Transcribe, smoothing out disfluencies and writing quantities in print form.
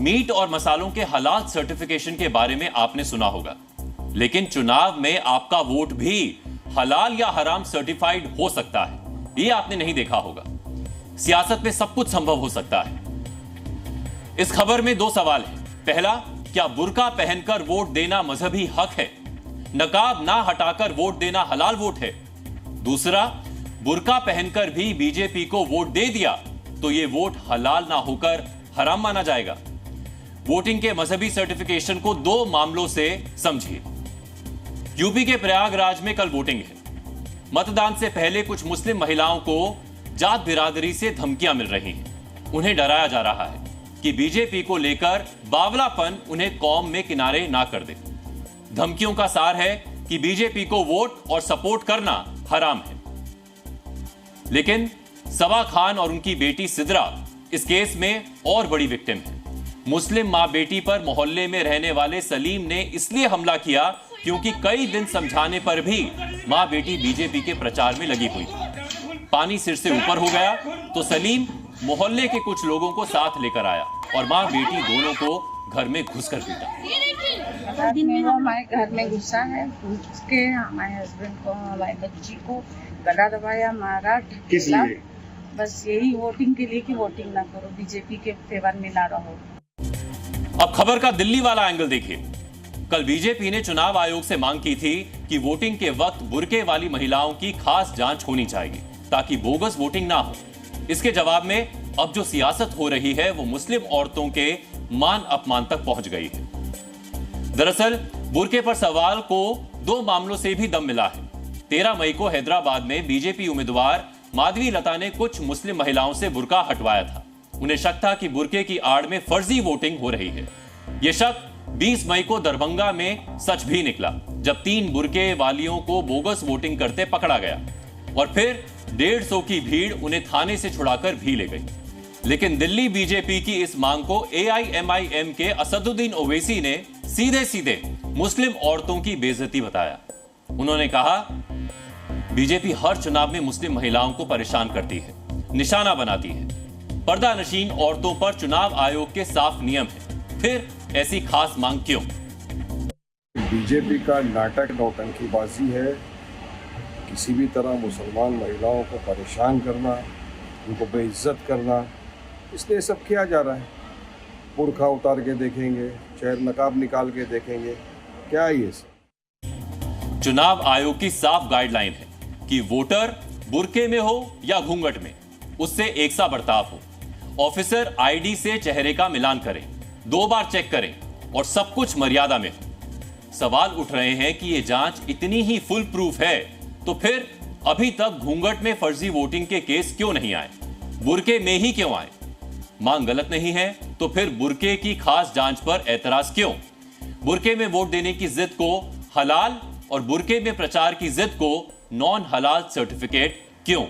Meet और मसालों के हलाल सर्टिफिकेशन के बारे में आपने सुना होगा, लेकिन चुनाव में आपका वोट भी हलाल या हराम सर्टिफाइड हो सकता है, यह आपने नहीं देखा होगा। सियासत में सब कुछ संभव हो सकता है। इस खबर में दो सवाल हैं। पहला, क्या बुर्का पहनकर वोट देना मजहबी हक है? नकाब ना हटाकर वोट देना हलाल वोट है? दूसरा, बुर्का पहनकर भी बीजेपी को वोट दे दिया तो यह वोट हलाल ना होकर हराम माना जाएगा। वोटिंग के मजहबी सर्टिफिकेशन को दो मामलों से समझिए। यूपी के प्रयागराज में कल वोटिंग है। मतदान से पहले कुछ मुस्लिम महिलाओं को जात बिरादरी से धमकियां मिल रही हैं। उन्हें डराया जा रहा है कि बीजेपी को लेकर बावलापन उन्हें कौम में किनारे ना कर दे। धमकियों का सार है कि बीजेपी को वोट और सपोर्ट करना हराम है। लेकिन सबा खान और उनकी बेटी सिद्रा इस केस में और बड़ी विक्टिम है। मुस्लिम मां बेटी पर मोहल्ले में रहने वाले सलीम ने इसलिए हमला किया क्योंकि कई दिन समझाने पर भी मां बेटी बीजेपी के प्रचार में लगी हुई थी। पानी सिर से ऊपर हो गया तो सलीम मोहल्ले के कुछ लोगों को साथ लेकर आया और मां बेटी दोनों को घर में घुसकर पीटा। हमारे घर में घुसा है, घुस के हमारे हस्बैंड को, हमारी बच्ची को गला दबाया, मारा, किस लिए? बस यही वोटिंग के लिए कि वोटिंग ना करो, बीजेपी के फेवर में ना रहो। अब खबर का दिल्ली वाला एंगल देखिए। कल बीजेपी ने चुनाव आयोग से मांग की थी कि वोटिंग के वक्त बुर्के वाली महिलाओं की खास जांच होनी चाहिए ताकि बोगस वोटिंग ना हो। इसके जवाब में अब जो सियासत हो रही है वो मुस्लिम औरतों के मान अपमान तक पहुंच गई है। दरअसल बुर्के पर सवाल को दो मामलों से भी दम मिला है। 13 मई को हैदराबाद में बीजेपी उम्मीदवार माधवी लता ने कुछ मुस्लिम महिलाओं से बुर्का हटवाया था। उन्हें शक था कि बुर्के की आड़ में फर्जी वोटिंग हो रही है। यह शक 20 मई को दरभंगा में सच भी निकला जब 3 बुर्के वालियों को बोगस वोटिंग करते पकड़ा गया और फिर 150 की भीड़ उन्हें थाने से छुड़ाकर भी ले गई। लेकिन दिल्ली बीजेपी की इस मांग को AIMIM के असदुद्दीन ओवैसी ने सीधे सीधे मुस्लिम औरतों की बेइज्जती बताया। उन्होंने कहा, बीजेपी हर चुनाव में मुस्लिम महिलाओं को परेशान करती है, निशाना बनाती है। पर्दा नशीन औरतों पर चुनाव आयोग के साफ नियम है, फिर ऐसी खास मांग क्यों? बीजेपी का नाटक नौटंकीबाजी है। किसी भी तरह मुसलमान महिलाओं को परेशान करना, उनको बेइज्जत करना, इसलिए सब किया जा रहा है। बुर्खा उतार के देखेंगे, चाहे नकाब निकाल के देखेंगे, क्या है ये सब? चुनाव आयोग की साफ गाइडलाइन है कि वोटर बुर्के में हो या घूंघट में, उससे एक सा बर्ताव हो। ऑफिसर आईडी से चेहरे का मिलान करें, 2 बार चेक करें और सब कुछ मर्यादा में हो। सवाल उठ रहे हैं कि यह जांच इतनी ही फुल प्रूफ है तो फिर अभी तक घूंघट में फर्जी वोटिंग के केस क्यों नहीं आए, बुर्के में ही क्यों आए? मांग गलत नहीं है तो फिर बुर्के की खास जांच पर एतराज क्यों? बुर्के में वोट देने की जिद को हलाल और बुर्के में प्रचार की जिद को नॉन हलाल सर्टिफिकेट क्यों?